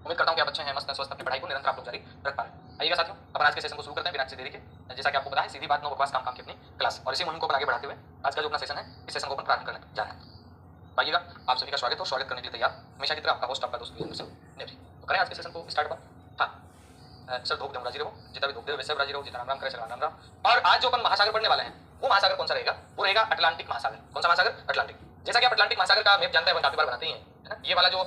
उम्मीद करता हूं कि आप अच्छे हैं, मस्त हैं, स्वस्थ, अपनी पढ़ाई को निरंतर आप लोग जारी रख पा रहे हैं। आइएगा साथियों, अपन आज के सेशन को शुरू करते हैं बिना किसी देरी के। जैसा कि आपको पता है, सीधी बात नो बकवास काम काम की अपनी क्लास, और इसी मुहिम को अपन आगे बढ़ाते हुए आज का जो अपना सेशन है, इस सेशन को अपन प्रारंभ करने जा रहे हैं। आइएगा, आप सभी का स्वागत हो, स्वागत करने के लिए तैयार हमेशा की तरह आपका होस्ट, आपका दोस्त तो करें आज के सेशन को स्टार्ट अपन। हाँ सर, धोख दे राजी रहो, जितना भी धोख दे वैसे राजी रहो, जितना राम राम करे राम राम। और आज जो अपन महासागर पढ़ने वाले हैं, वो महासागर कौन सा रहेगा? वो रहेगा अटलांटिक महासागर। कौन सा महासागर? अटलांटिक। जैसा कि आप अटलांटिक महासागर का मैप जानते हैं, काफी बार बनाते ही हैं, है ना। ये वाला जो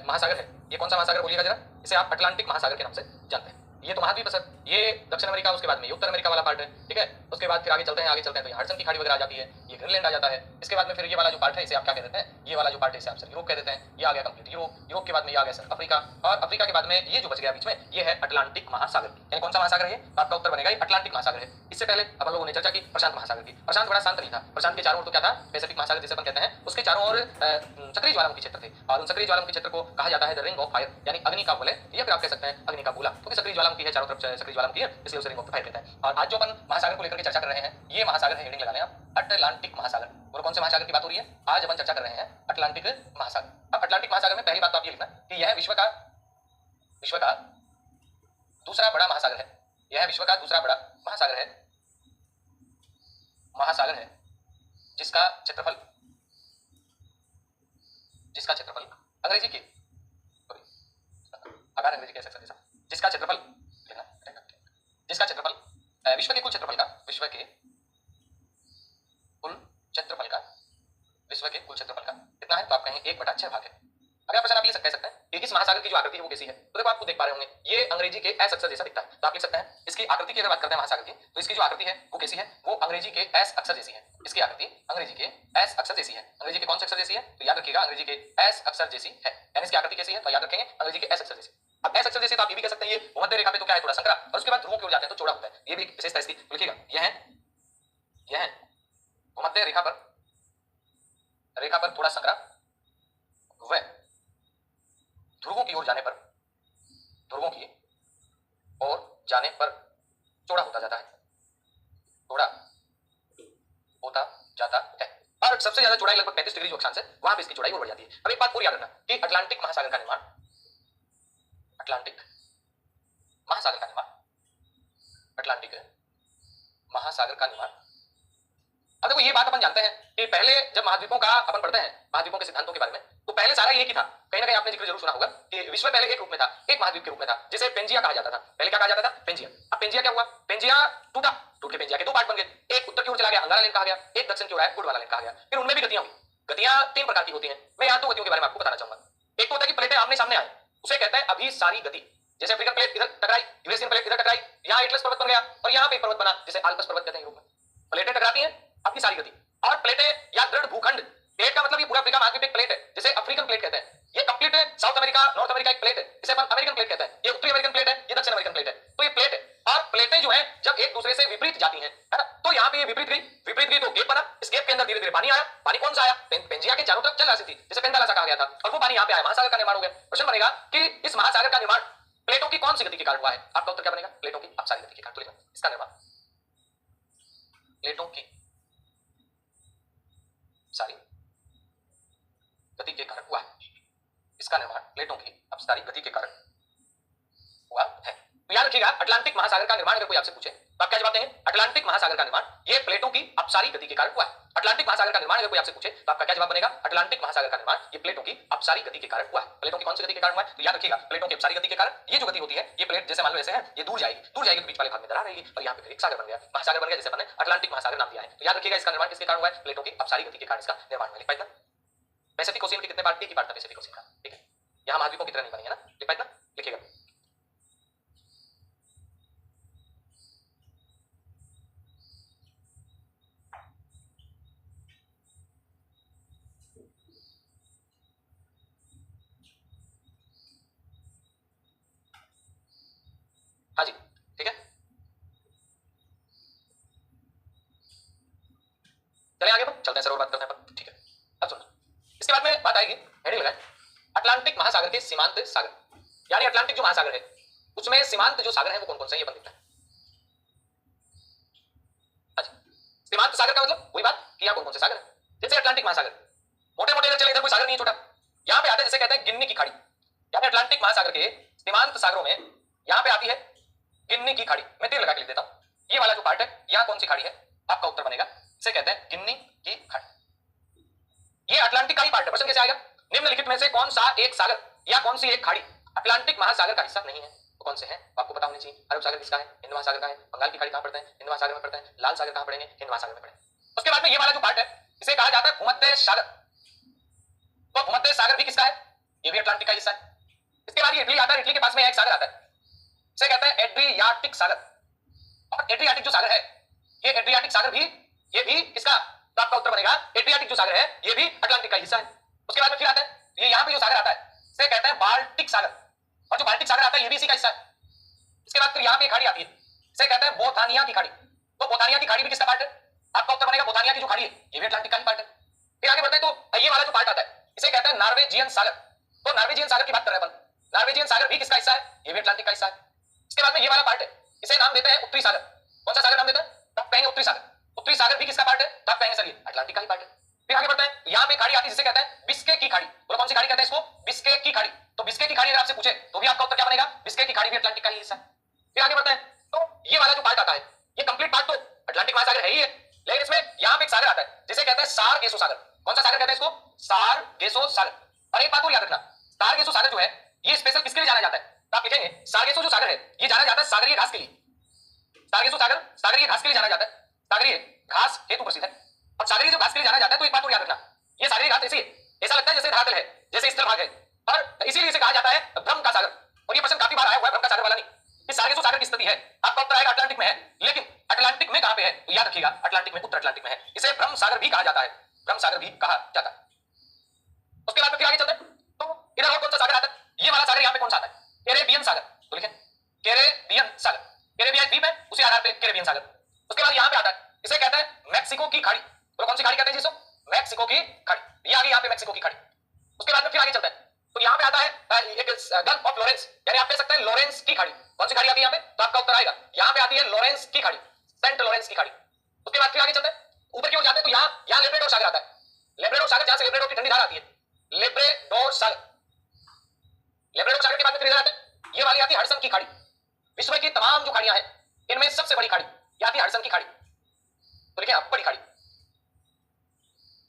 महासागर है, ये कौन सा महासागर बोलिएगा जरा? इसे आप अटलांटिक महासागर के नाम से जानते हैं। ये तो महाद्वीप है सर, ये दक्षिण अमेरिका, उसके बाद में ये उत्तर अमेरिका वाला पार्ट है, ठीक है। उसके बाद फिर आगे चलते हैं तो ये हडसन की खाड़ी वगैरह आ जाती है, ये ग्रीनलैंड आ जाता है। इसके बाद में फिर ये वाला जो पार्ट है, इसे आप क्या कह देते हैं? ये वाला जो पार्ट है, इसे आप सर यूरोप कह देते हैं। ये आ गया कंप्लीट यूरोप। यूरोप के बाद में ये आ गया सर अफ्रीका, और अफ्रीका के बाद में ये जो बच गया बीच में, ये है अटलांटिक महासागर। यानी कौन सा महासागर है? तो आपका उत्तर बनेगा ये अटलांटिक महासागर है। इससे पहले अपन लोगों ने चर्चा की प्रशांत महासागर की। प्रशांत बड़ा शांत नहीं था, प्रशांत के चारों ओर तो क्या था? पैसिफिक महासागर जिसे अपन कहते हैं, उसके चारों ओर सक्रिय ज्वालामुखी क्षेत्र थे, और उन सक्रिय ज्वालामुखी क्षेत्र को कहा जाता है द रिंग ऑफ फायर, यानी अग्नि का वलय, या फिर आप कह सकते हैं अग्नि का गोला, क्योंकि सक्रिय ज्वालामुखी है, चारों तरफ सक्रिय ज्वालामुखी है, इसलिए उसे रिंग ऑफ फायर कहते हैं। और आज जो अपन महासागर को लेकर के चर्चा कर रहे हैं, ये महासागर है, हेडिंग लगा लें आप, अटलांटिक महासागर। और कौन से महासागर की बात हो रही है? आज अपन चर्चा कर रहे हैं अटलांटिक महासागर। अब अटलांटिक महासागर में पहली बात तो आप ये लिखना कि यह विश्व का दूसरा बड़ा महासागर है। यह विश्व का दूसरा बड़ा महासागर है, जिसका क्षेत्रफल अंग्रेजी के अगर अंग्रेजी कह सकते हैं, जिसका क्षेत्रफल विश्व के कुल क्षेत्रफल का कितना है? तो आप कहेंगे 1/6 भाग है। अगला प्रश्न आप ये कह सकते हैं कि इस महासागर की जो आकृति है वो कैसी है? तो देखो, आपको देख पा रहे होंगे, ये अंग्रेजी के एस अक्षर जैसा दिखता है। तो आप लिख सकते हैं इसकी आकृति की अगर बात करते हैं महासागर की, तो इसकी जो आकृति है वो कैसी है? वो अंग्रेजी के एस अक्षर जैसी है। इसकी आकृति अंग्रेजी के एस अक्षर जैसी है। अंग्रेजी के कौन से अक्षर जैसी है? तो याद रखिएगा, अंग्रेजी के एस अक्षर जैसी है। यानी इसकी आकृति कैसी है? तो याद रखेंगे अंग्रेजी के एस अक्षर जैसी। अब एस अक्षर जैसे तो आप ये भी कह सकते हैं, ये भूमध्य रेखा पे तो क्या है? थोड़ा संकरा, और उसके बाद ध्रुवों की ओर जाते हैं तो चौड़ा होता है। ये भी विशेषता इसकी लिखिएगा। यह है भूमध्य रेखा पर थोड़ा संकरा, वह ध्रुवों की ओर जाने पर चौड़ा होता जाता है। और सबसे ज्यादा चौड़ाई लगभग 35 डिग्री जो अक्षांश है, वहां पे इसकी चौड़ाई और बढ़ जाती है। अब एक बात और याद रखना कि अटलांटिक महासागर का निर्माण अब देखो, ये बात अपन जानते हैं कि पहले जब महाद्वीपों का अपन पढ़ते हैं, महाद्वीपों के सिद्धांतों के बारे में, तो पहले सारा एक ही था। कहीं ना कहीं आपने जिक्र जरूर सुना होगा कि विश्व पहले एक रूप में था, एक महाद्वीप के रूप में था, जिसे पेंजिया कहा जाता था। पहले क्या कहा जाता था? पेंजिया। अब पेंजिया क्या हुआ? पेंजिया टूट के पेंजिया के दो पार्ट बन गए। एक उत्तर की ओर चला गया, अंगारा लैंड कहा गया, एक दक्षिण की ओर आया, गोंडवाना लैंड कहा गया। फिर उनमें भी गतियां हुई। गतियां 3 प्रकार की होती हैं। मैं यहाँ 2 गतियों के बारे में आपको बताना चाहूंगा। एक तो होता है कि प्लेटें आमने सामने आए, उसे कहते हैं अभिसारी गति। जैसे अफ्रीकन प्लेट इधर टकराई, यूरेशियन प्लेट इधर टकराई, यहाँ एटलस पर्वत बन गया और यहाँ पे एक पर्वत बना जिसे आल्पस पर्वत कहते हैं यूरोप में। प्लेटें टकराती हैं, अभिसारी गति। और प्लेटें या दृढ़ भूखंड, प्लेट का मतलब ये पूरा अफ्रीका महाद्वीप एक प्लेट है, जिसे अफ्रीकन प्लेट कहते हैं। ये कंप्लीट है साउथ अमेरिका, नॉर्थ अमेरिका एक प्लेट है, इसे अपन अमेरिकन प्लेट कहते हैं। ये उत्तरी अमेरिकन प्लेट है, ये दक्षिण अमेरिकन प्लेट है। तो ये प्लेट है, और प्लेटें जो है जब एक दूसरे से विपरीत जाती हैं, है ना, तो यहाँ पे ये विपरीत गई तो गैप बना। इस गैप के अंदर धीरे धीरे पानी आया। पानी कौन सा आया? पेंजिया के चारों तरफ जल राशि थी, जिसे पेंटालासा कहा गया था, और वो पानी यहाँ पे आया, महासागर का निर्माण हो गया। प्रश्न बनेगा कि इस महासागर का निर्माण प्लेटों की कौन सी गति के कारण हुआ है? आपका उत्तर क्या बनेगा? प्लेटों की अपसारी गति के कारण। तो इसका निर्माण प्लेटों की सारी गति के कारण हुआ है। इसका निर्माण प्लेटों की अपसारी गति के कारण हुआ है। तो याद रखिएगा, अटलांटिक महासागर का निर्माण अगर कोई आपसे पूछे तो आप क्या जवाब देंगे? अटलांटिक महासागर का निर्माण ये प्लेटों की अपसारी गति के कारण हुआ है। अटलांटिक महासागर का निर्माण अगर कोई आपसे पूछे तो आपका क्या जवाब बनेगा? अटलांटिक महासागर का निर्माण ये प्लेटों की अपसारी गति के कारण हुआ है। प्लेटों की कौन सी गति के कारण हुआ है? तो याद रखिएगा, प्लेटों की अपसारी गति के कारण ये जो गति होती है, ये प्लेट जैसे मान लो ऐसे है, ये दूर जाएगी तो बीच वाले भाग में दरार रहेगी, और यहाँ पे एक सागर बन गया, महासागर बन गया, जिसे हमने अटलांटिक महासागर नाम दिया है। तो याद रखिएगा, इसका निर्माण किसके कारण हुआ है? प्लेटों की अपसारी गति के कारण इसका निर्माण हुआ। लिख पाए? पैसिफिक ओशियन के कितने पार्ट? एक ही पार्ट था पैसिफिक ओशियन का, ठीक है। यहाँ महाद्वीपों की तरह नहीं बनी है ना। लिख पाए? लिखिएगा। हाँ जी, ठीक है। चलिए आगे चलते हैं सर, और बात करते हैं, ठीक है। अब सुनो, इसके बाद में बात आएगी, हेडिंग लगाएं, अटलांटिक महासागर के सीमांत सागर। यानी अटलांटिक जो महासागर है, उसमें सीमांत जो सागर है वो कौन कौन से? ये बन दिखता है। अच्छा, सीमांत सागर का मतलब वही बात कि यहाँ कौन कौन से सागर है। जैसे अटलांटिक महासागर, मोटे मोटे इधर चले, इधर कोई सागर नहीं है छोटा, यहाँ पे आते जैसे कहते हैं गिन्नी की खाड़ी। यानी अटलांटिक महासागर के सीमांत सागरों में यहां पे आती है गिन्नी की खाड़ी। मैं तीर लगा के लिख देता हूं, ये वाला जो पार्ट है यहां कौन सी खाड़ी है, आपका उत्तर बनेगा, इसे कहते हैं गिन्नी की खाड़ी। ये अटलांटिक का ही पार्ट है। प्रश्न कैसे आएगा, निम्नलिखित में से कौन सा एक सागर या कौन सी एक खाड़ी अटलांटिक महासागर का हिस्सा नहीं है, तो कौन से हैं आपको पता होने चाहिए। अरब सागर किसका है, हिंद महासागर का है। बंगाल की खाड़ी कहां पड़ता है, हिंद महासागर में पड़ता है। लाल सागर कहां पड़ेंगे, हिंद महासागर में पड़ेंगे। उसके बाद में ये वाला जो पार्ट है इसे कहा जाता है भूमध्य सागर। तो भूमध्य सागर भी किसका है, ये भी अटलांटिक का हिस्सा है। इसके बाद ये इटली आता है, इटली के पास में एक सागर आता है, इसे कहते हैं एड्रियाटिक सागर। और एड्रियाटिक जो सागर है, ये एड्रियाटिक सागर भी, ये भी किसका, तो आपका उत्तर बनेगा एड्रियाटिक जो सागर है ये भी अटलांटिक का हिस्सा है। उसके बाद में फिर आता है, ये यहां पे जो सागर आता है इसे कहते हैं बाल्टिक सागर, और जो बाल्टिक सागर आता है ये भी इसी का हिस्सा है। इसके बाद फिर यहां पे खाड़ी आती है, इसे कहते हैं बोथानिया की खाड़ी। तो बोथानिया की खाड़ी भी किसका पार्ट है, आपका उत्तर बनेगा बोथानिया की जो खाड़ी है ये भी अटलांटिक का ही पार्ट है। फिर आगे बढ़ते हैं, तो ये वाला जो पार्ट आता है इसे कहते हैं नॉर्वेजियन सागर। तो नॉर्वेजियन सागर की बात कर रहे हैं अपन, नॉर्वेजियन सागर भी किसका हिस्सा है, ये भी अटलांटिक का हिस्सा है। इसके बाद में ये वाला पार्ट है इसे नाम देते हैं उत्तरी सागर। कौन सा सागर नाम देते हैं, तो आप कहेंगे उत्तरी सागर। उत्तरी सागर भी किसका पार्ट है, तो आप कहेंगे सर ये अटलांटिक का ही पार्ट है। फिर आगे बढ़ते हैं, यहां पे खाड़ी आती है जिसे कहते हैं बिस्के की खाड़ी। बोलो कौन सी खाड़ी कहते हैं इसको, बिस्के की खाड़ी। तो बिस्के की खाड़ी अगर आपसे पूछे तो भी आपका उत्तर क्या बनेगा, बिस्के की खाड़ी भी अटलांटिक का ही हिस्सा है। फिर आगे बढ़ते हैं, तो ये वाला जो पार्ट आता है ये कंप्लीट पार्ट तो अटलांटिक महासागर है ही है, लेकिन इसमें यहां पे एक सागर आता है जिसे कहते हैं सारगेसो सागर। कौन सा सागर कहते हैं इसको, सारगेसो सागर। और एक बात और याद रखना, सारगेसो सागर जो है ये स्पेशल किसके लिए जाना जाता है, तो आप लिखेंगे सारगेसो जो सागर है ये जाना जाता है सागरीय घास के लिए। सारगेसो सागर सागरीय घास के लिए जाना जाता है, सागरीय घास हेतु प्रसिद्ध है। और सागरीय जो घास के लिए जाना जाता है, तो एक बात और याद रखना, ये सागरीय घास ऐसी ऐसा लगता है जैसे धरातल है, जैसे स्थल भाग है, और इसीलिए इसे कहा जाता है ब्रह्म का सागर। और ये प्रश्न काफी बार आया हुआ है, ब्रह्म का सागर वाला नहीं। इस सारगेसो सागर की स्थिति है, आपका उत्तर आएगा अटलांटिक में है, लेकिन अटलांटिक में कहां पे है, तो याद रखिएगा अटलांटिक में, उत्तर अटलांटिक में है। इसे ब्रह्म सागर भी कहा जाता है, ब्रह्म सागर भी कहा जाता है। उसके बाद में फिर आगे चलते हैं, तो इधर और कौन सा सागर आता है, ये वाला सागर यहां पे कौन सा आता है, कैरेबियन सागर। तो लिखें कैरेबियन सागर, कैरेबियन द्वीप है उसी आधार पे कैरेबियन सागर। उसके बाद यहां पे आता है इसे कहते हैं मैक्सिको की खाड़ी। तो कौन सी खाड़ी कहते हैं जिसको, मैक्सिको की खाड़ी, ये आ गई यहां पे मैक्सिको की खाड़ी। उसके बाद में फिर आगे चलते हैं, तो यहां पे आता है एक गल्फ ऑफ लॉरेंस, यानी आप कह सकते हैं लॉरेंस की खाड़ी। कौन सी खाड़ी आती है यहां पे, तो आपका उत्तर आएगा यहां पे आती है लॉरेंस की खाड़ी, सेंट लॉरेंस की खाड़ी। उसके बाद फिर आगे चलते हैं, ऊपर की ओर जाते हैं, तो यहां लेब्रेडोर सागर आता है। लेब्रेडोर सागर जहां से लेब्रेडोर की ठंडी धार आती है, लेब्रेडोर सागर। लेब्रेडोर सागर के बाद में फिर आते हैं, ये वाली आती है हडसन की खाड़ी। विश्व की तमाम जो खाड़ियां हैं इनमें सबसे बड़ी खाड़ी ये आती है हडसन की खाड़ी। तो लिखिए बड़ी खाड़ी।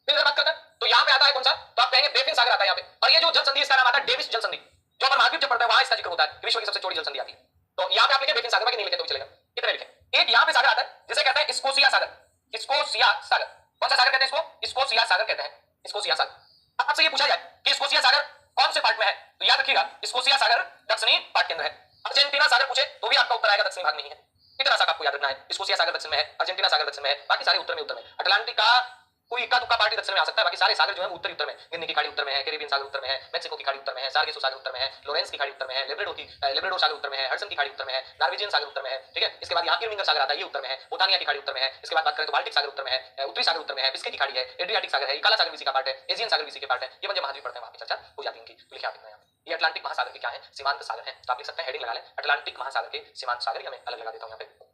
फिर बात करते हैं, तो यहां पे आता है कौन सा, तो आप कहेंगे बेफिन सागर आता है यहां पे। और ये जो जल संधि इसका नाम आता है डेविस जल संधि, जो अपन महाद्वीप जब पढ़ते हैं वहां इसका जिक्र होता है, विश्व की सबसे चौड़ी जल संधि आती है। तो यहां पे आप लिखें बेफिन सागर, बाकी नहीं लिखे तो भी चलेगा, कितने लिखें। एक यहां पे सागर आता है जिसे कहते हैं स्कोसिया सागर। स्कोसिया सागर, कौन सा सागर कहते हैं इसको, स्कोसिया सागर कहते हैं, स्कोसिया सागर। अब आपसे ये पूछा जाए कि स्कोसिया सागर कौन से पार्ट में है, तो याद रखिएगा स्कोसिया सागर दक्षिणी पार्ट के अंदर है। अर्जेंटीना सागर पूछे तो भी आपका उत्तर आएगा दक्षिणी भाग में ही है। इतना सा आपको याद रखना है, स्कोसिया सागर दक्षिण में है, अर्जेंटीना सागर दक्षिण में है, बाकी सारे उत्तर में, उत्तर में। अटलांटिक का कोई इक्का दुक्का पार्टी दक्षिण में आ सकता है, बाकी सारे सागर जो है उत्तरी उत्तर में। गिनी की खाड़ी उत्तर में है, कैरिबियन सागर उत्तर में है, मैक्सिको की खाड़ी उत्तर में है, सारगेसो सागर उत्तर में है, लॉरेंस की खाड़ी उत्तर में है, लेब्रेडोर सागर उत्तर में है, हडसन की खाड़ी उत्तर में है, नॉर्वेजियन सागर उत्तर में है, ठीक है। इसके बाद यहाँ इरविंगर सागर आता है, ये उत्तर में है। बोथानिया की खाड़ी उत्तर में है। इसके बाद बात करें तो बाल्टिक सागर उत्तर में है, उत्तरी सागर उत्तर में है, बिस्के की खाड़ी है, एड्रियाटिक सागर है, काला सागर भी का पार्ट है, एशियन सागर भी का पार्ट है। ये पंजे महाद्वीप पढ़ते हैं वहां पे चर्चा हो जाती है इनकी, तो लिखिए आप इतना। ये अटलांटिक महासागर के क्या है, सीमांत सागर है। तो आप लिख सकते हैं, हेडिंग लगा लें अटलांटिक महासागर के सीमांत सागर, हमें अलग लगा देता हूं यहाँ पे,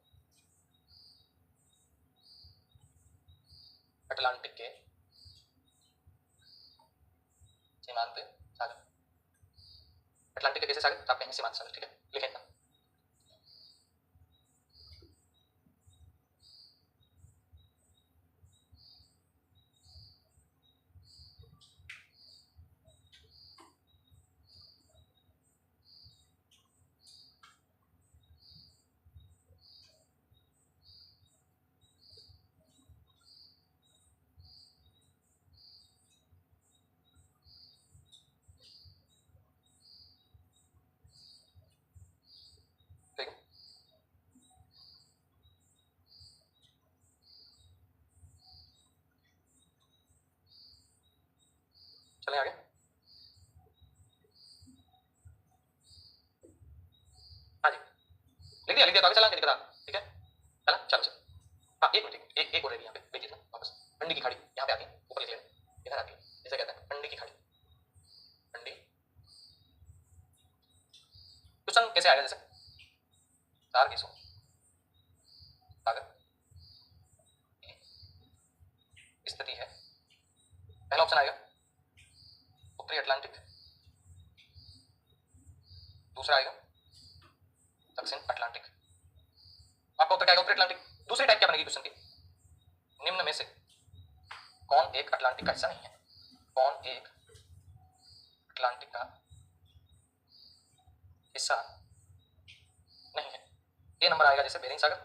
अटलांटिक के सीमांत सागर। अटलांटिक के कैसे सागर, तो आप कहेंगे सीमांत सागर, ठीक है, लिखें ना। चलें आगे। हाँ जी, लिख दिया तो आगे चला, दिक्कत आ, ठीक है, चला, चलो चलो। हाँ एक मिनट, एक और है यहाँ पे, देखिए ना वापस, अंडी की खाड़ी यहाँ पे आती है, ऊपर लिख लेना, इधर आती है, इसे कहते हैं अंडी की खाड़ी। अंडी क्वेश्चन कैसे आएगा, जैसे सारगेसो सागर स्थिति है, पहला ऑप्शन आएगा उत्तरी अटलांटिक, दूसरा आएगा दक्षिण अटलांटिक। आपका उत्तर क्या आएगा? उत्तर अटलांटिक। दूसरी टाइप क्या बनेगी क्वेश्चन की? निम्न में से कौन एक अटलांटिक का हिस्सा नहीं है? कौन एक अटलांटिक का हिस्सा नहीं है? ए नंबर आएगा जैसे बेरिंग सागर,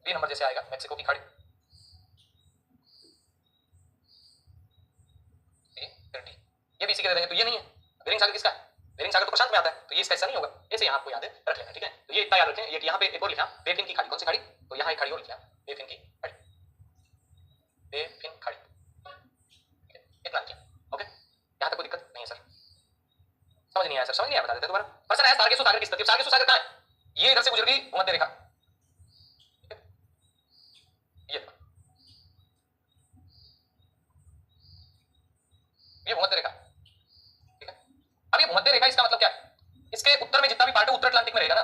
बी नंबर जैसे आएगा मैक्सिको की खाड़ी, डी। ये भी इसी के दे देंगे तो ये नहीं है। बेरिंग सागर किसका है? बेरिंग सागर तो प्रशांत में आता है, तो ये इसका हिस्सा नहीं होगा। ऐसे यहाँ आपको याद रख लेना, ठीक है? तो ये इतना याद रखें। ये यहाँ पे एक और लिखा बे फिन की खाड़ी। कौन सी खाड़ी? तो यहाँ एक खाड़ी और लिखा बे फिन की खाड़ी, बे फिन खाड़ी, इतना लिखा। ओके, यहाँ तक कोई दिक्कत नहीं है सर? समझ नहीं आया सर? समझ नहीं आया बता देते दोबारा। क्वेश्चन है सारगेसु सागर की स्थिति। सारगेसु सागर कहाँ है? ये इधर से गुजर गई भूमध्य रेखा, ये भूमध्य रेखा, ठीक है? अब ये भूमध्य रेखा इसका मतलब क्या है? इसके उत्तर में जितना भी पार्ट है उत्तर अटलांटिक में रहेगा ना,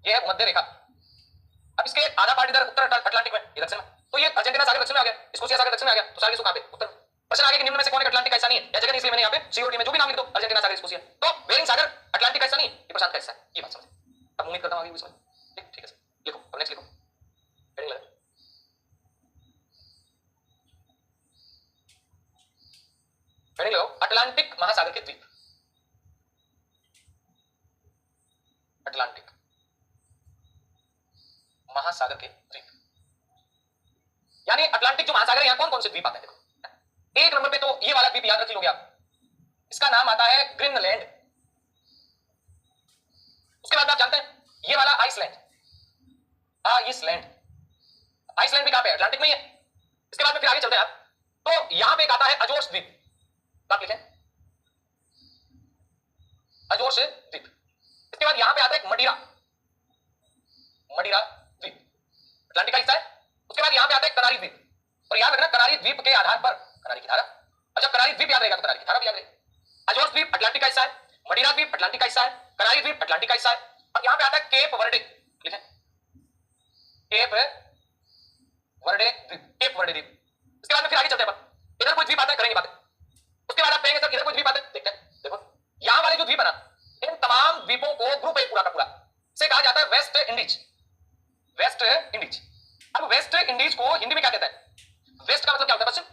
ये है भूमध्य रेखा। अब इसके आधा पार्ट इधर उत्तर अटलांटिक में, ये दक्षिण में, तो ये अर्जेंटीना सागर दक्षिण में आ गया, स्कोशिया सागर दक्षिण में आ गया, तो सारगेसु कहां पे? उत्तर। प्रश्न आगे कि निम्न में से कौन एक अटलांटिक का हिस्सा नहीं है? या जगह नहीं, इसलिए मैंने यहाँ पे सीओटी में जो भी नाम लिख दो अर्जेंटीना सागर स्कोशिया। तो बेरिंग सागर अटलांटिक का हिस्सा नहीं, ये प्रशांत का हिस्सा है। ये बात समझ। अब उम्मीद करता हूं आगे भी समझ। ठीक, ठीक है सर, लिखो अब नेक्स्ट लिखो। हेडिंग लगा, हेडिंग लगाओ अटलांटिक महासागर के द्वीप। अटलांटिक महासागर के द्वीप, यानी अटलांटिक जो महासागर है, यहां कौन कौन से द्वीप आते हैं? देखो, एक नंबर पे तो ये वाला द्वीप याद रख लोगे आप, इसका नाम आता है ग्रीनलैंड। उसके बाद आप जानते हैं ये वाला आइसलैंड, आइसलैंड, आइसलैंड भी कहां पे? अटलांटिक में ही है। इसके बाद में फिर आगे चलते हैं आप, तो यहां पे एक आता है अजोर्स द्वीप। आप लिखें अजोर्स द्वीप। इसके बाद यहां पे आता है मदिरा, मदिरा द्वीप, अटलांटिक का हिस्सा है। उसके बाद यहां पे आता है कनारी द्वीप, और याद रखना कनारी द्वीप के आधार पर कनारी की धारा, और जब कनारी द्वीप याद रहेगा तो कनारी की धारा भी याद रहेगी। अजोर्स द्वीप अटलांटिक का हिस्सा है, मदिरा द्वीप अटलांटिक का हिस्सा है, कनारी द्वीप अटलांटिक का हिस्सा है। अब यहां पे आता है केप वर्डे, लिखें केप वर्डे द्वीप, केप वर्डे द्वीप। इसके बाद में फिर आगे चलते हैं, इधर कोई द्वीप आता है, करेंगे बातें। उसके बाद आप कहेंगे सर इधर कोई द्वीप आता है, देखते हैं। देखो यहां वाले जो द्वीप है ना, इन तमाम द्वीपों को ग्रुप एक पूरा का पूरा से कहा जाता है वेस्ट इंडीज, वेस्ट इंडीज। अब वेस्ट इंडीज को हिंदी में क्या कहते हैं? वेस्ट का मतलब क्या होता है? पश्चिम,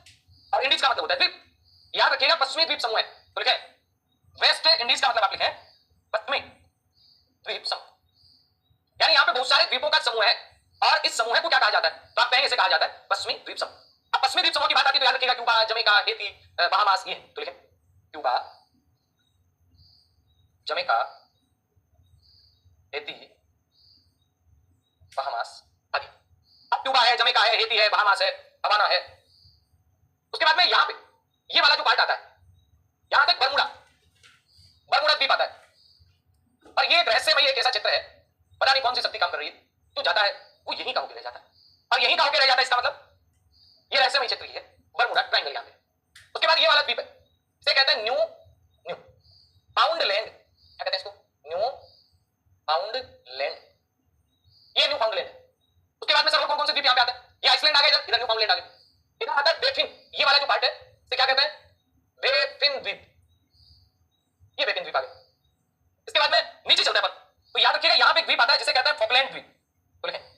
और इंडीज का मतलब होता है द्वीप। याद रखिएगा पश्चिमी द्वीप समूह है, तो लिखें वेस्ट इंडीज का मतलब आप लिखें पश्चिमी द्वीप समूह, यानी यहां पे बहुत सारे द्वीपों का समूह है, और इस समूह को क्या कहा जाता है? तो आप कहेंगे इसे कहा जाता है पश्चिमी द्वीप समूह। अब पश्चिमी द्वीप समूह की बात आती है तो याद रखिएगा क्यूबा, जमैका, हेती, बहामास, ये तो लिखें क्यूबा, जमैका, हेती, बहामास आदि। अब क्यूबा है, जमैका है, हेती है, बहामास है, हवाना है। उसके बाद में यहां पे ये वाला जो पार्ट आता है, यहां तक बरमुडा, बरमुडा द्वीप आता है। और ये एक रहस्यमय एक ऐसा चित्र है, पता नहीं कौन सी शक्ति काम कर रही है, तो जाता है वो यहीं का होकर रह जाता है, और यहीं का होकर रह जाता है। इसका मतलब ये रहस्यमय चित्र ही है, बरमुडा ट्रायंगल यहां पे। उसके बाद ये वाला द्वीप है, इसे कहते हैं न्यू न्यू फाउंड लैंड, क्या कहते हैं इसको? न्यू फाउंड लैंड, ये न्यू फाउंड लैंड है। उसके बाद में सर कौन कौन से द्वीप यहां पे आते हैं? ये आइसलैंड आ गया, इधर न्यू फाउंड लैंड आ गया। इधर आता है बेफिन, ये वाला जो पार्ट है इसे क्या कहते हैं? बेफिन द्वीप, ये बेफिन द्वीप आ गया। इसके बाद में नीचे चलते हैं अपन, तो याद रखिएगा यहां पे एक द्वीप आता है जिसे कहते हैं फॉकलैंड द्वीप, तो लिखें।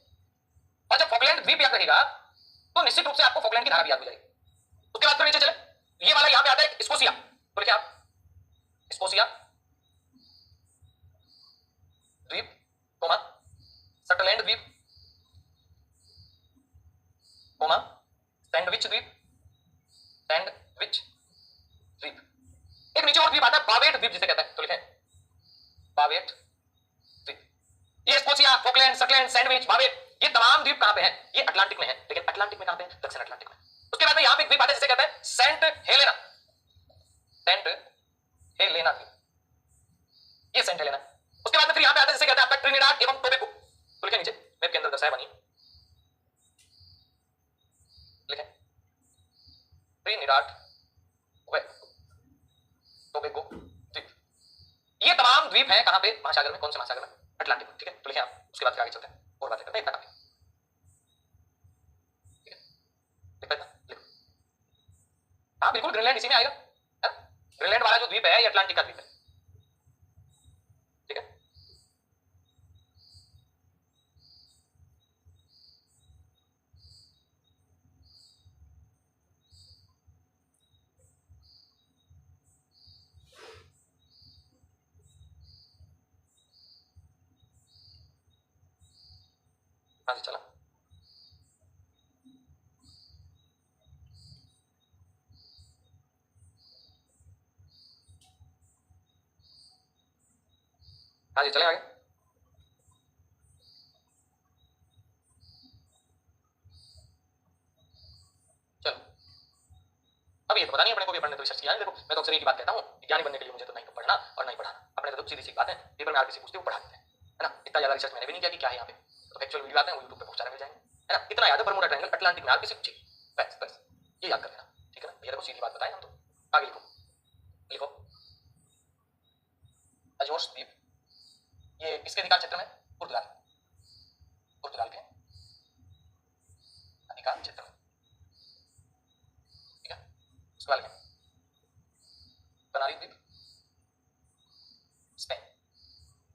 और जब फॉकलैंड द्वीप याद रहेगा तो निश्चित रूप से आपको फॉकलैंड की धारा भी याद हो जाएगी। उसके बाद फिर नीचे चले, ये वाला यहां पे आता है स्कोशिया, तो लिखें आप स्कोशिया द्वीप, कोमा शटलैंड द्वीप, कोमा सैंडविच द्वीप, सैंडविच द्वीप। एक नीचे और द्वीप आता है बावेट द्वीप जिसे कहते हैं, तो लिखें बावेट द्वीप। ये स्कोशिया, फॉकलैंड, शटलैंड, सैंडविच, बावेट, ये तमाम द्वीप कहां पे हैं? ये अटलांटिक में है, लेकिन अटलांटिक में कहां पे है? दक्षिण अटलांटिक में। उसके बाद में यहां पे एक द्वीप आता है जिसे कहते हैं सेंट हेलेना, सेंट हेलेना द्वीप, ये सेंट हेलेना। उसके बाद में फिर यहां पे आता है जिसे कहते हैं आपका ट्रिनिडाड एवं टोबैगो, तो लिखें नीचे मैप के अंदर दर्शाया बनी, लिखें ट्रिनिडाड व टोबैगो द्वीप। ये तमाम द्वीप हैं कहां पे? महासागर में। कौन से महासागर में? अटलांटिक में, ठीक है? तो लिखें आप। उसके बाद फिर आगे चलते हैं और बातें करते हैं, इतना काफी, ठीक है? लिखो, हाँ बिल्कुल ग्रीनलैंड इसी में आएगा, है? ग्रीनलैंड वाला जो द्वीप है ये अटलांटिक का द्वीप है, ठीक है। हाँ जी चला। हाँ जी चले आगे। चलो अब ये तो पता नहीं अपने को भी पढ़ने तो रिसर्च किया है। देखो मैं तो अक्सर एक ही बात कहता हूँ, विज्ञानी बनने के लिए मुझे तो नहीं तो पढ़ना और नहीं पढ़ाना। अपने तो सीधी सी बात है, पेपर में आरबीसी पूछते वो पढ़ा देते हैं, है ना। इतना ज्यादा रिसर्च मैंने भी नहीं किया कि क्या है यहाँ पे, तो एक्चुअल वीडियो आते हैं वो यूट्यूब पे बहुत सारे मिल जाएंगे, है ना। इतना याद है बरमूडा ट्रायंगल अटलांटिक में आरबीसी पूछे, बस बस ये याद कर लेना, ठीक है ना। ये देखो सीधी बात बताएं हम तो। आगे लिखो, लिखो अजोर्स द्वीप ये किसके अधिकार क्षेत्र में? पुर्तगाल, पुर्तगाल के अधिकार क्षेत्र में, ठीक है। उसके बाद कनारी द्वीप स्पेन,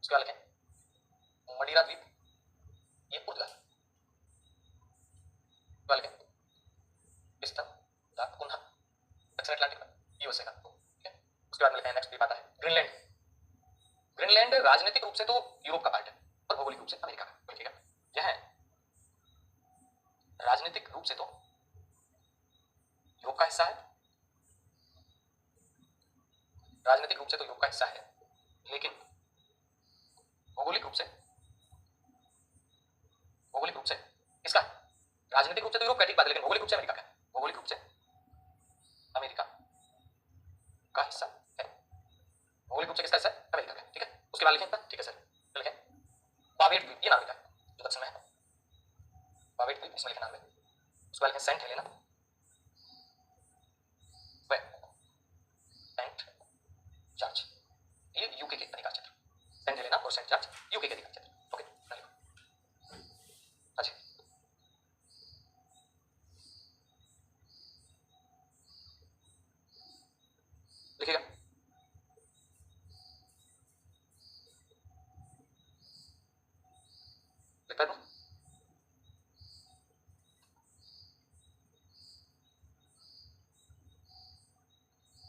उसके बाद मडीरा द्वीप ये पुर्तगाल, पिस्टन दा कुन्हा दक्षिण अटलांटिक में यूएसए का, ठीक है। उसके बाद मिलते हैं नेक्स्ट द्वीप आता है ग्रीनलैंड। ग्रीनलैंड राजनीतिक रूप से तो यूरोप का पार्ट है और भौगोलिक रूप से अमेरिका का, ठीक है। यह है राजनीतिक रूप से तो यूरोप का हिस्सा है, राजनीतिक रूप से तो यूरोप का हिस्सा है, लेकिन भौगोलिक रूप से, भौगोलिक रूप से किसका है? राजनीतिक रूप से तो यूरोप का, ठीक बात है, लेकिन भौगोलिक रूप से अमेरिका का है, भौगोलिक रूप से अमेरिका का हिस्सा है, भौगोलिक रूप से किसका हिस्सा है? अमेरिका का, ठीक है। उसके बाद लिखें, ठीक है सर, लिखें बावेट द्वीप, ये नाम लिखा है जो दक्षिण में है, बावेट द्वीप इसमें लिखना है। उसके बाद लिखें सेंट हेलेना, सेंट जॉर्ज ये यूके के अधिकार क्षेत्र, सेंट हेलेना और सेंट जॉर्ज यूके के अधिकार क्षेत्र, ओके। अच्छा लिखिएगा, लिखता है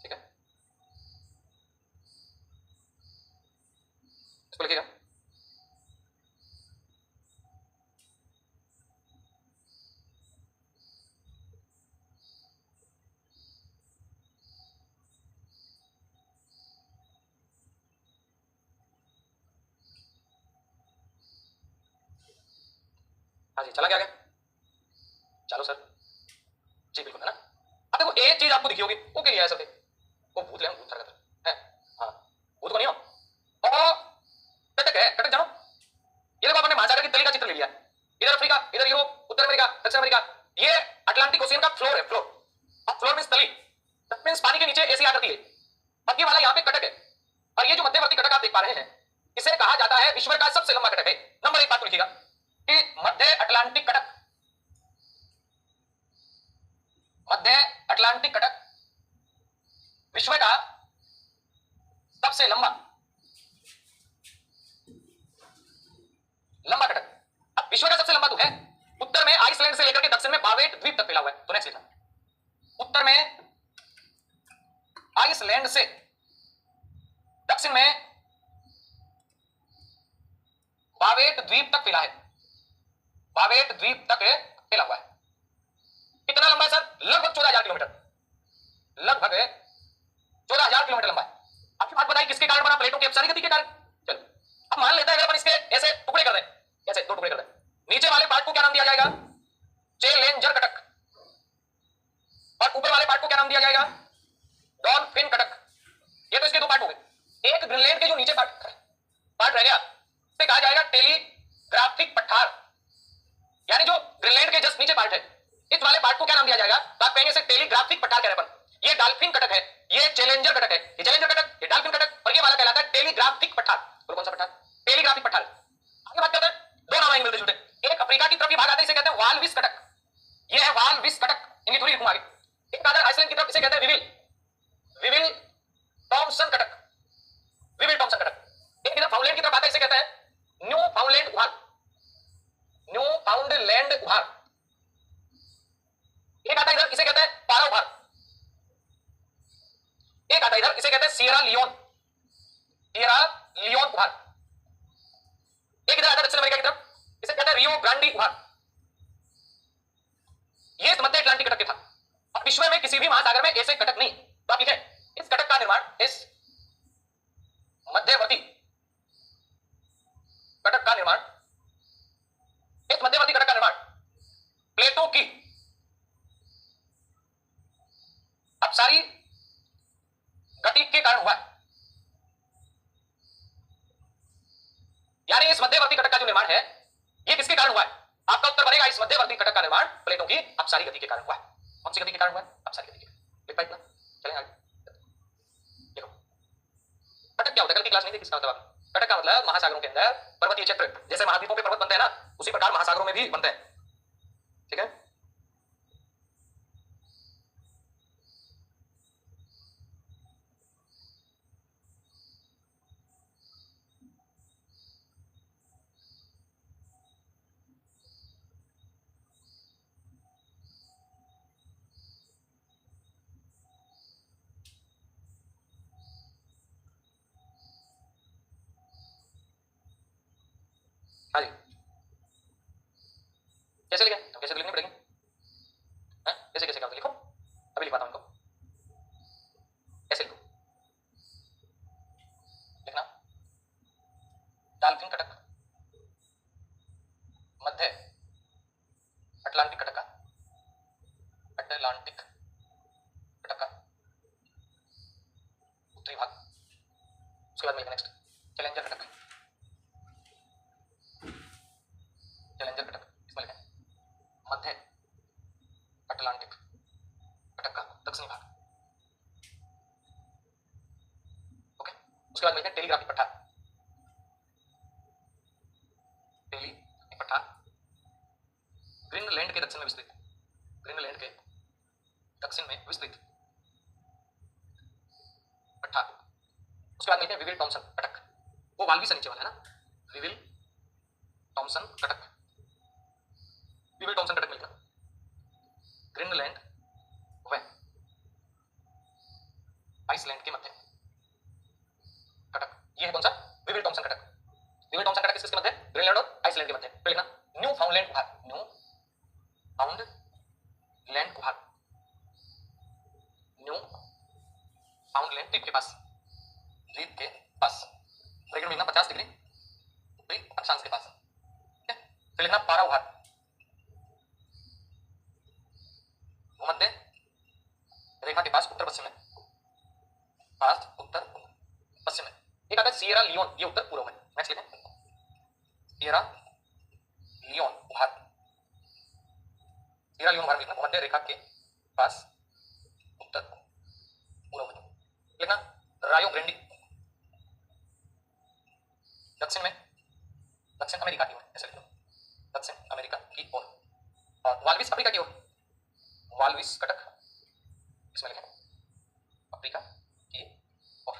ठीक है, इसको लिखिएगा। हाँ जी चला क्या? चलो सर जी बिल्कुल, है ना। अब देखो एक चीज आपको दिखी होगी, ओके ये ऐसा थे वो भूत ले हम भूत थरकत है, हाँ भूत बनियो और कटक है, कटक जानो। ये देखो आपने महासागर की तली का चित्र ले लिया, इधर अफ्रीका, इधर यूरोप, उत्तर अमेरिका, दक्षिण अमेरिका, ये अटलांटिक ओशियन का फ्लोर है, फ्लोर। अब फ्लोर मींस तली, दैट मींस पानी के नीचे ऐसी आकृति है, मध्य वाला यहाँ पे कटक है, और ये जो मध्यवर्ती कटक आप देख पा रहे हैं इसे कहा जाता है विश्व का सबसे लंबा कटक है। नंबर एक बात को लिखिएगा कि मध्य अटलांटिक कटक, मध्य अटलांटिक कटक विश्व का सबसे लंबा लंबा कटक। अब विश्व का सबसे लंबा तो है, उत्तर में आइसलैंड से लेकर के दक्षिण में बावेट द्वीप तक फैला हुआ है। तो नेक्स्ट लिखना, उत्तर में आइसलैंड से दक्षिण में बावेट द्वीप तक फैला है, बावेट द्वीप तक फैला हुआ है। कितना लंबा है सर? लगभग 14,000 किलोमीटर, लगभग 14,000 किलोमीटर लंबा है। आपकी बात बताइए किसके कारण बना? प्लेटों की अपसारी गति के कारण। चलो अब मान लेते हैं अगर अपन इसके ऐसे टुकड़े कर दें, ऐसे दो टुकड़े कर दें, नीचे वाले पार्ट को क्या नाम दिया जाएगा? चैलेंजर कटक, और ऊपर वाले पार्ट को क्या नाम दिया जाएगा? डॉल्फिन कटक। ये तो इसके दो पार्ट हो गए। एक ग्रीनलैंड के जो नीचे पार्ट रह गया उसे कहा जाएगा टेलीग्राफिक पठार, यानी जो ग्रीनलैंड के जस्ट नीचे पार्ट है इस वाले पार्ट को क्या नाम दिया जाएगा? तो आप कहेंगे इसे टेलीग्राफिक पठार कह रहे हैं अपन। ये डॉल्फिन कटक है, ये चैलेंजर कटक है, ये चैलेंजर कटक, ये डॉल्फिन कटक, और ये वाला कहलाता है टेलीग्राफिक पठार। और कौन सा पठार? टेलीग्राफिक पठार। आगे बात करते हैं, दो नाम आएंगे मिलते जुलते। एक अफ्रीका की तरफ ये भाग आता है, इसे कहते हैं वालविस कटक, ये है वालविस कटक, इनकी थोड़ी लिखूंगा आगे। एक आता है आइसलैंड की तरफ, इसे कहते हैं विविल, विविल क्लियर? इसे कहते हैं सियरा लियोन, सियरा लियोन उभार। एक इधर आता दक्षिण अमेरिका की तरफ, इसे कहते हैं रियो ग्रांडी उभार। ये मध्य अटलांटिक कटक के था। अब विश्व में किसी भी महासागर में ऐसे कटक नहीं। तो आप लिखें इस कटक का निर्माण, इस मध्यवर्ती कटक का निर्माण, इस मध्यवर्ती कटक का निर्माण प्लेटों की अपसारी गति के कारण हुआ है। यानी इस मध्यवर्ती कटक का जो निर्माण है ये किसके कारण हुआ है? आपका उत्तर बनेगा इस मध्यवर्ती कटक का निर्माण प्लेटों की अपसारी गति के कारण हुआ है। कौन सी गति के कारण हुआ है? अपसारी गति के। इतना चलें आगे। देखो कटक क्या होता है, कल की क्लास नहीं थी, किसका मतलब? कटक का मतलब महासागरों के अंदर पर्वतीय क्षेत्र, जैसे महाद्वीपों पे पर्वत बनते हैं ना, उसी प्रकार महासागरों में भी बनते हैं। ठीक है, हाँ जी। कैसे लिखें? तो कैसे लिखने पड़ेंगे? कैसे कैसे क्या लिखो? अभी लिखवाता हूं उनको। कैसे लिखो? लिखना डाल्फिन कटक, मध्य अटलांटिक कटक का, अटलांटिक कटक का उत्तरी भाग। उसके बाद मिलेगा next challenger Cuttack, challenger Cuttack इसमें लिखें मध्य अटलांटिक कटक का दक्षिणी भाग। ओके, उसके बाद मिलते हैं टेलीग्राफिक पठार, टेलीग्राफिक पठार ग्रीनलैंड के दक्षिण में विस्तृत, ग्रीनलैंड के दक्षिण में विस्तृत पठार। उसके बाद मिलते हैं विविल टॉमसन कटक, वो वाल्वी से नीचे वाला है ना, weevil Thomson Cuttack, weevil Thomson Cuttack मिलता ग्रीनलैंड व आइसलैंड के मध्य कटक। ये है कौन सा? Weevil Thomson Cuttack. Weevil Thomson Cuttack किसके मध्य? ग्रीनलैंड और आइसलैंड के मध्य। तो लिखना न्यू फाउंडलैंड उभार, न्यू फाउंडलैंड उभार, न्यू फाउंडलैंड द्वीप के पास, द्वीप के पास ब्रैकेट में लिखना 50 डिग्री उत्तरी अक्षांश के पास। ठीक है, फिर लिखना पारा उभार, भूमध्य रेखा के पास उत्तर पश्चिम में, पास उत्तर पश्चिम में। एक आता है सियरा लियोन, ये उत्तर पूर्व में। नेक्स्ट लिखें सियरा लियोन उभार, सियरा लियोन उभार लिखना भूमध्य रेखा के पास उत्तर पूर्व में। लिखना रायो ग्रैंडी दक्षिण में, दक्षिण अमेरिका की ओर, ऐसे लिखो दक्षिण अमेरिका की ओर। और वाल्विस अफ्रीका की ओर, वाल्विस कटक इसमें लिखें अफ्रीका की ओर।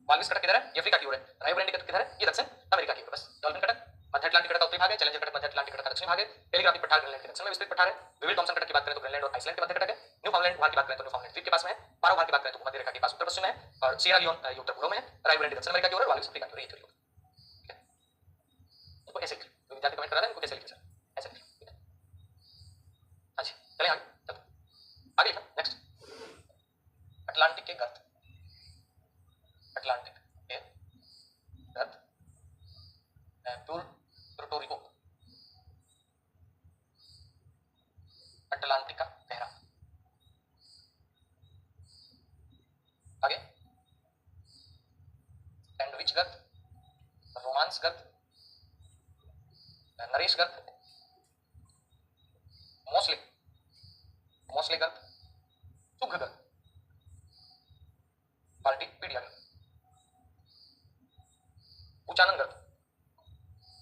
वाल्विस कटक किधर है? ये अफ्रीका की ओर है। रायो ग्रैंडी कटक किधर है? ये दक्षिण अमेरिका की ओर। बस डॉल्फिन कटक मध्य अटलांटिक कटक का उत्तरी भाग है, चैलेंजर कटक मध्य अटलांटिक कटक का दक्षिणी भाग है, टेलीग्राफिक पठार ग्रीनलैंड के दक्षिण में विस्तृत पठार है, विविल टॉमसन कटक की बात करें तो ग्रीनलैंड और आइसलैंड के मध्य कटक है, न्यू फाउंडलैंड उभार की बात करें तो न्यू फाउंडलैंड द्वीप के पास में है, पारा उभार की बात करें तो मध्य रेखा के पास उत्तर पश्चिम में है, और सियरा लियोन ये उत्तर पूर्व में है, रायो ग्रैंडी दक्षिण अमेरिका की ओर है, वाल्विस अफ्रीका की ओर। ये थ्योरी है। तो ऐसे लिखें, तो विद्यार्थी कमेंट कर रहा है इनको कैसे लिखें सर? ऐसे लिखें। हाँ जी, चलें आगे। आगे नेक्स्ट अटलांटिक के गर्त, अटलांटिक के गर्त, पुर्टो रिको, अटलांटिक का गहरा। आगे सैंडविच गर्त, रोमांस गर्त, नरेश गर्त, मोस्ले, मोस्ले गर्त, चुग गर्त, पार्टिपीडिया गर्त, बुचानन गर्त,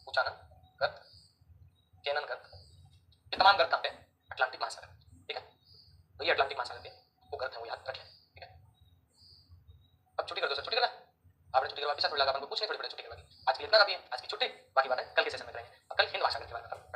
बुचानन गर्त, केनन गर्त। ये तमाम गर्त कहां पे? अटलांटिक महासागर। ठीक है, तो ये अटलांटिक महासागर के वो गर्त है, वो याद रखें। ठीक है, अब छुट्टी कर दो सर, छुट्टी करना आपने, छुट्टी के बाद थोड़ी लगा अपन को कुछ नहीं, थोड़ी बड़ी छुट्टी करवा दी। आज के लिए इतना काफी है, आज की छुट्टी, बाकी बात है कल के सेशन में करेंगे। और कल हिंद महासागर की बात करेंगे।